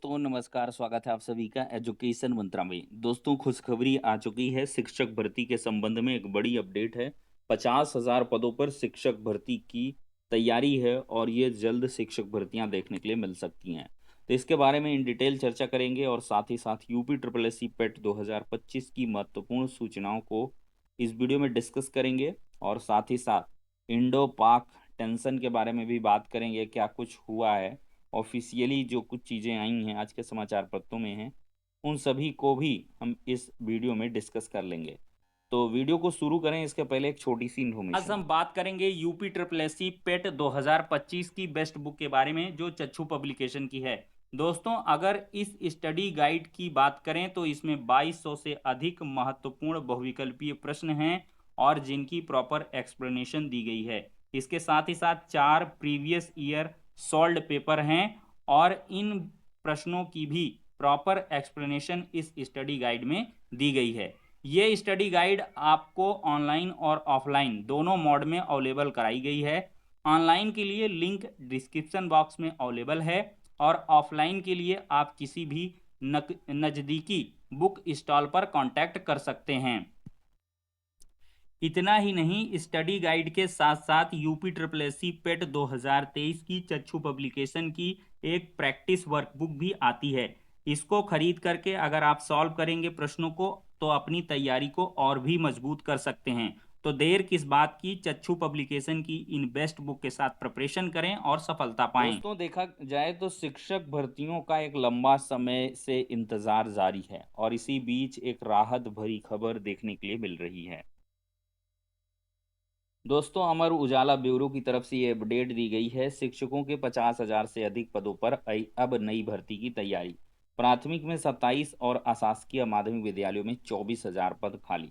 दोस्तों नमस्कार, स्वागत है आप सभी का एजुकेशन मंत्रा में। दोस्तों खुशखबरी आ चुकी है, शिक्षक भर्ती के संबंध में एक बड़ी अपडेट है। 50,000 पदों पर शिक्षक भर्ती की तैयारी है और ये जल्द शिक्षक भर्तियां देखने के लिए मिल सकती हैं। तो इसके बारे में इन डिटेल चर्चा करेंगे और साथ ही साथ यूपी ट्रिपल एस सी पेट 2025 की महत्वपूर्ण सूचनाओं को इस वीडियो में डिस्कस करेंगे और साथ ही साथ इंडो पाक टेंशन के बारे में भी बात करेंगे, क्या कुछ हुआ है ऑफिशियली, जो कुछ चीज़ें आई हैं आज के समाचार पत्रों में हैं, उन सभी को भी हम इस वीडियो में डिस्कस कर लेंगे। तो वीडियो को शुरू करें इसके पहले एक छोटी सी आज इन्फॉर्मेशन। हम बात करेंगे यूपी ट्रिपल एस सी पेट 2025 की बेस्ट बुक के बारे में जो चच्चू पब्लिकेशन की है। दोस्तों अगर इस स्टडी गाइड की बात करें तो इसमें 2200 से अधिक महत्वपूर्ण बहुविकल्पीय प्रश्न हैं और जिनकी प्रॉपर एक्सप्लेनेशन दी गई है। इसके साथ ही साथ 4 प्रीवियस ईयर सॉल्व्ड पेपर हैं और इन प्रश्नों की भी प्रॉपर एक्सप्लेनेशन इस स्टडी गाइड में दी गई है। ये स्टडी गाइड आपको ऑनलाइन और ऑफलाइन दोनों मोड में अवेलेबल कराई गई है। ऑनलाइन के लिए लिंक डिस्क्रिप्शन बॉक्स में अवेलेबल है और ऑफलाइन के लिए आप किसी भी नज़दीकी बुक स्टॉल पर कांटेक्ट कर सकते हैं। इतना ही नहीं, स्टडी गाइड के साथ साथ यूपी ट्रिपल एस सी पेट 2023 की चच्चू पब्लिकेशन की एक प्रैक्टिस वर्कबुक भी आती है। इसको खरीद करके अगर आप सॉल्व करेंगे प्रश्नों को तो अपनी तैयारी को और भी मजबूत कर सकते हैं। तो देर किस बात की, चच्चू पब्लिकेशन की इन बेस्ट बुक के साथ प्रिपरेशन करें और सफलता पाएं। दोस्तों देखा जाए तो शिक्षक भर्तियों का एक लंबा समय से इंतजार जारी है और इसी बीच एक राहत भरी खबर देखने के लिए मिल रही है। दोस्तों अमर उजाला ब्यूरो की तरफ से ये अपडेट दी गई है, शिक्षकों के 50,000 से अधिक पदों पर अब नई भर्ती की तैयारी। प्राथमिक में 27 और अशासकीय माध्यमिक विद्यालयों में 24,000 पद खाली।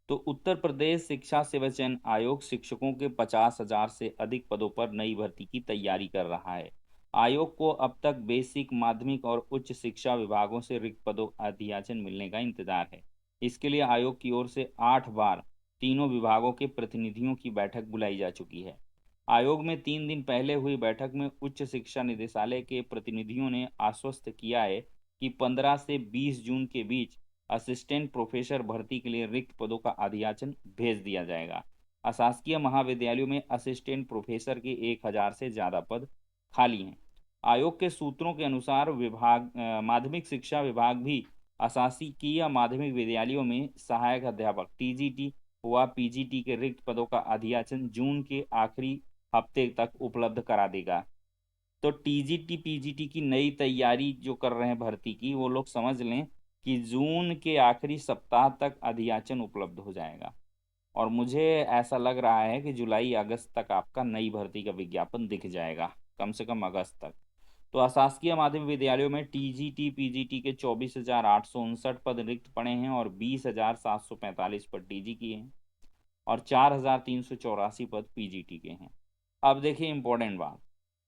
तो उत्तर प्रदेश शिक्षा सेवा चयन आयोग शिक्षकों के 50,000 से अधिक पदों पर नई भर्ती की तैयारी कर रहा है। आयोग को अब तक बेसिक माध्यमिक और उच्च शिक्षा विभागों से रिक्त पदों अध्याचन मिलने का इंतजार है। इसके लिए आयोग की ओर से 8 बार तीनों विभागों के प्रतिनिधियों की बैठक बुलाई जा चुकी है। आयोग में 3 दिन पहले हुई बैठक में उच्च शिक्षा निदेशालय के प्रतिनिधियों ने आश्वस्त किया है कि 15 से 20 जून के बीच असिस्टेंट प्रोफेसर भर्ती के लिए रिक्त पदों का अधियाचन भेज दिया जाएगा। अशासकीय महाविद्यालयों में असिस्टेंट प्रोफेसर के 1,000 से ज़्यादा पद खाली हैं। आयोग के सूत्रों के अनुसार माध्यमिक शिक्षा विभाग भी अशासकीय माध्यमिक विद्यालयों में सहायक अध्यापक टीजीटी व पीजीटी के रिक्त पदों का अधियाचन जून के आखिरी हफ्ते तक उपलब्ध करा देगा। तो टीजीटी पीजीटी की नई तैयारी जो कर रहे हैं भर्ती की, वो लोग समझ लें कि जून के आखिरी सप्ताह तक अधियाचन उपलब्ध हो जाएगा और मुझे ऐसा लग रहा है कि जुलाई अगस्त तक आपका नई भर्ती का विज्ञापन दिख जाएगा, कम से कम अगस्त तक। तो अशासकीय माध्यमिक विद्यालयों में टीजीटी पीजीटी के 24,859 पद रिक्त पड़े हैं और 20,745 पद टीजी की हैं और 4,384 पद पीजीटी के हैं। अब देखिए इंपॉर्टेंट बात,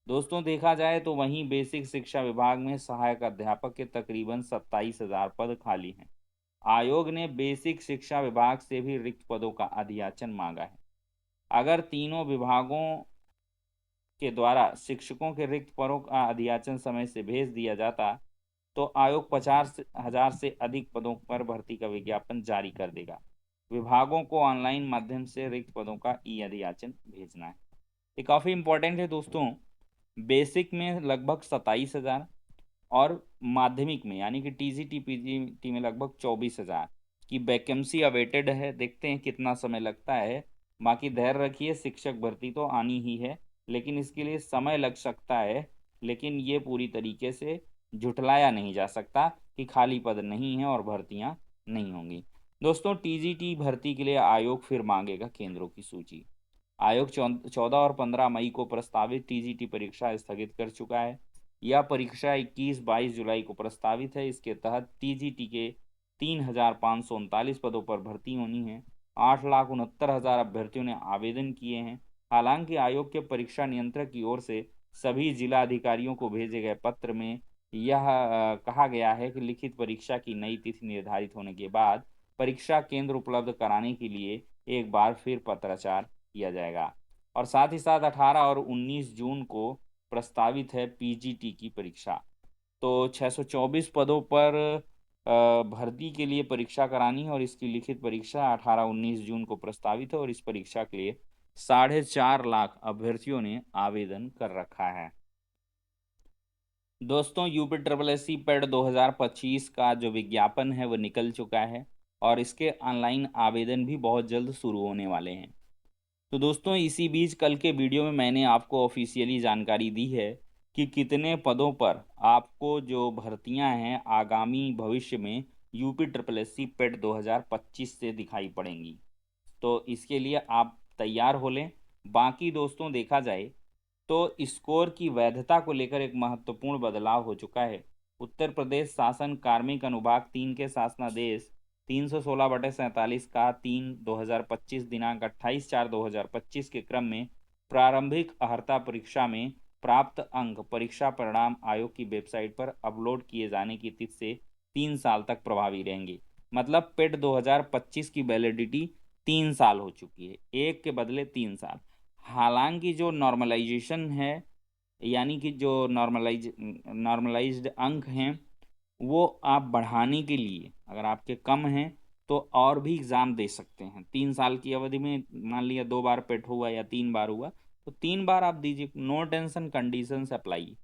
दोस्तों देखा जाए तो वहीं बेसिक शिक्षा विभाग में सहायक अध्यापक के तकरीबन 27,000 पद खाली हैं। आयोग ने बेसिक शिक्षा विभाग से भी रिक्त पदों का अधियाचन मांगा है। अगर तीनों विभागों के द्वारा शिक्षकों के रिक्त पदों का अधियाचन समय से भेज दिया जाता तो आयोग 50,000 से अधिक पदों पर भर्ती का विज्ञापन जारी कर देगा। विभागों को ऑनलाइन माध्यम से रिक्त पदों का ई अधियाचन भेजना है। ये काफ़ी इंपॉर्टेंट है दोस्तों। बेसिक में लगभग 27,000 और माध्यमिक में यानी कि टीजीटी पीजीटी में लगभग 24,000 की वैकेंसी अवेटेड है। देखते हैं कितना समय लगता है। बाकी धैर्य रखिए, शिक्षक भर्ती तो आनी ही है, लेकिन इसके लिए समय लग सकता है। लेकिन ये पूरी तरीके से झुठलाया नहीं जा सकता कि खाली पद नहीं है और भर्तियां नहीं होंगी। दोस्तों टीजीटी भर्ती के लिए आयोग फिर मांगेगा केंद्रों की सूची। आयोग 14 और 15 मई को प्रस्तावित टीजीटी परीक्षा स्थगित कर चुका है। यह परीक्षा 21-22 जुलाई को प्रस्तावित है। इसके तहत टीजीटी के 3,539 पदों पर भर्ती होनी है। 8,69,000 अभ्यर्थियों ने आवेदन किए हैं। हालांकि आयोग के परीक्षा नियंत्रक की ओर से सभी जिला अधिकारियों को भेजे गए पत्र में यह कहा गया है कि लिखित परीक्षा की नई तिथि निर्धारित होने के बाद परीक्षा केंद्र उपलब्ध कराने के लिए एक बार फिर पत्राचार किया जाएगा। और साथ ही साथ 18 और 19 जून को प्रस्तावित है पीजीटी की परीक्षा। तो 624 पदों पर भर्ती के लिए परीक्षा करानी है और इसकी लिखित परीक्षा 18-19 जून को प्रस्तावित है और इस परीक्षा के लिए 4.5 लाख अभ्यर्थियों ने आवेदन कर रखा है। दोस्तों, UP triple S C PET 2025 का जो विज्ञापन है वो निकल चुका है और इसके ऑनलाइन आवेदन भी बहुत जल्द शुरू होने वाले हैं। तो दोस्तों, इसी बीच कल के वीडियो में मैंने आपको ऑफिशियली जानकारी दी है कि कितने पदों पर आपको जो भर्तियां हैं आगामी भविष्य में UP triple S C PET 2025 से दिखाई पड़ेंगी। तो इसके लिए आप तैयार हो लें। बाकी दोस्तों, देखा जाए तो स्कोर की वैधता को लेकर एक महत्वपूर्ण बदलाव हो चुका है। उत्तर प्रदेश शासन कार्मिक अनुभाग 3 के शासनादेश 316/47 का 3/2025 दिनांक 28/4/2025 के क्रम में प्रारंभिक अर्हता परीक्षा में प्राप्त अंक परीक्षा परिणाम आयोग की वेबसाइट पर अपलोड किए जाने की तिथि से 3 साल तक प्रभावी रहेंगे। मतलब पेड 2025 की वैलिडिटी 3 साल हो चुकी है, एक के बदले 3 साल। हालांकि जो नॉर्मलाइजेशन है, यानी कि जो नॉर्मलाइज्ड अंक हैं, वो आप बढ़ाने के लिए अगर आपके कम हैं तो और भी एग्ज़ाम दे सकते हैं। 3 साल की अवधि में मान लिया 2 बार पेट हुआ या 3 बार हुआ तो 3 बार आप दीजिए, नो टेंशन, कंडीशंस अप्लाई।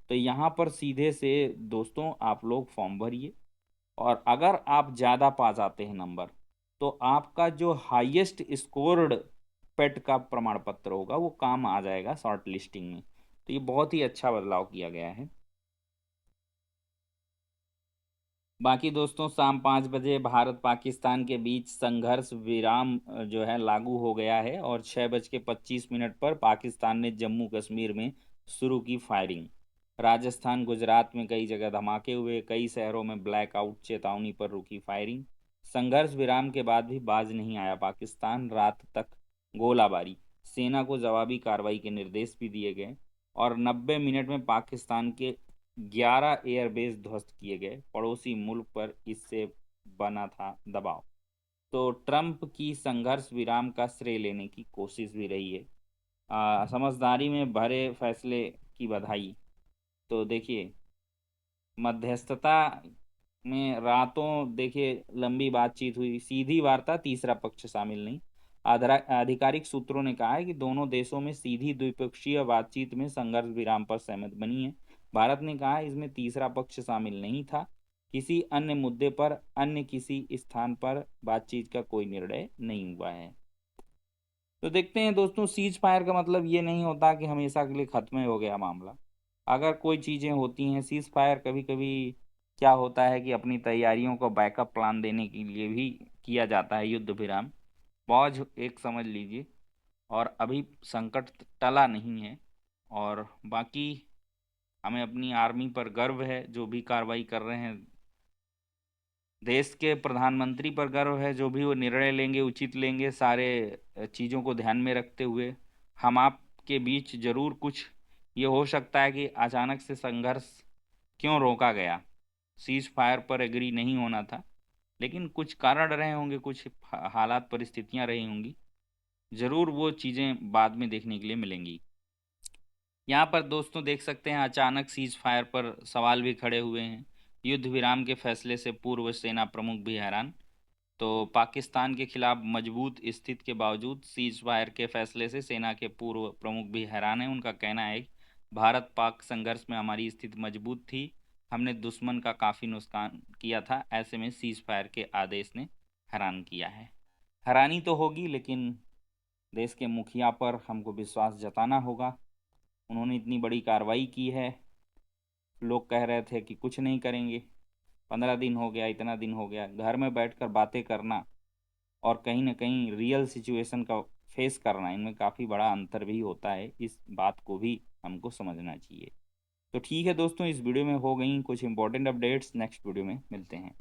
तो यहाँ पर सीधे से दोस्तों आप लोग फॉर्म भरिए और अगर आप ज़्यादा पा जाते हैं नंबर तो आपका जो हाईएस्ट स्कोर्ड पेट का प्रमाण पत्र होगा वो काम आ जाएगा शॉर्ट लिस्टिंग में। तो ये बहुत ही अच्छा बदलाव किया गया है। बाकी दोस्तों, शाम 5 बजे भारत पाकिस्तान के बीच संघर्ष विराम जो है लागू हो गया है और 6:25 पर पाकिस्तान ने जम्मू कश्मीर में शुरू की फायरिंग। राजस्थान गुजरात में कई जगह धमाके हुए, कई शहरों में ब्लैकआउट चेतावनी पर रुकी फायरिंग। संघर्ष विराम के बाद भी बाज नहीं आया पाकिस्तान, रात तक गोलाबारी, सेना को जवाबी कार्रवाई के निर्देश भी दिए गए और 90 मिनट में पाकिस्तान के 11 एयरबेस ध्वस्त किए गए। पड़ोसी मुल्क पर इससे बना था दबाव। तो ट्रंप की संघर्ष विराम का श्रेय लेने की कोशिश भी रही है। समझदारी में भरे फैसले की बधाई। तो देखिए, मध्यस्थता में रातों देखिए लंबी बातचीत हुई, सीधी वार्ता, तीसरा पक्ष शामिल नहीं। आधिकारिक सूत्रों ने कहा है कि दोनों देशों में सीधी द्विपक्षीय बातचीत में संघर्ष विराम पर सहमति बनी है। भारत ने कहा इसमें तीसरा पक्ष शामिल नहीं था। किसी अन्य मुद्दे पर अन्य किसी स्थान पर बातचीत का कोई निर्णय नहीं हुआ है। तो देखते हैं दोस्तों, सीज फायर का मतलब ये नहीं होता कि हमेशा के लिए खत्म हो गया मामला। अगर कोई चीज़ें होती हैं, सीज फायर कभी कभी क्या होता है कि अपनी तैयारियों को बैकअप प्लान देने के लिए भी किया जाता है युद्ध विराम। पॉज एक समझ लीजिए, और अभी संकट टला नहीं है। और बाकी हमें अपनी आर्मी पर गर्व है, जो भी कार्रवाई कर रहे हैं। देश के प्रधानमंत्री पर गर्व है, जो भी वो निर्णय लेंगे उचित लेंगे, सारे चीज़ों को ध्यान में रखते हुए। हम आपके बीच जरूर कुछ ये हो सकता है कि अचानक से संघर्ष क्यों रोका गया, सीज फायर पर एग्री नहीं होना था, लेकिन कुछ कारण रहे होंगे, कुछ हालात परिस्थितियां रही होंगी। जरूर वो चीज़ें बाद में देखने के लिए मिलेंगी। यहाँ पर दोस्तों देख सकते हैं, अचानक सीज फायर पर सवाल भी खड़े हुए हैं। युद्ध विराम के फैसले से पूर्व सेना प्रमुख भी हैरान। तो पाकिस्तान के खिलाफ मजबूत स्थिति के बावजूद सीज फायर के फैसले से सेना के पूर्व प्रमुख भी हैरान हैं। उनका कहना है कि भारत पाक संघर्ष में हमारी स्थिति मजबूत थी, हमने दुश्मन का काफ़ी नुकसान किया था, ऐसे में सीज फायर के आदेश ने हैरान किया है। हैरानी तो होगी, लेकिन देश के मुखिया पर हमको विश्वास जताना होगा। उन्होंने इतनी बड़ी कार्रवाई की है, लोग कह रहे थे कि कुछ नहीं करेंगे। 15 दिन हो गया, इतना दिन हो गया, घर में बैठकर बातें करना और कहीं ना कहीं रियल सिचुएशन का फेस करना, इनमें काफ़ी बड़ा अंतर भी होता है। इस बात को भी हमको समझना चाहिए। तो ठीक है दोस्तों, इस वीडियो में हो गई कुछ इंपॉर्टेंट अपडेट्स, नेक्स्ट वीडियो में मिलते हैं।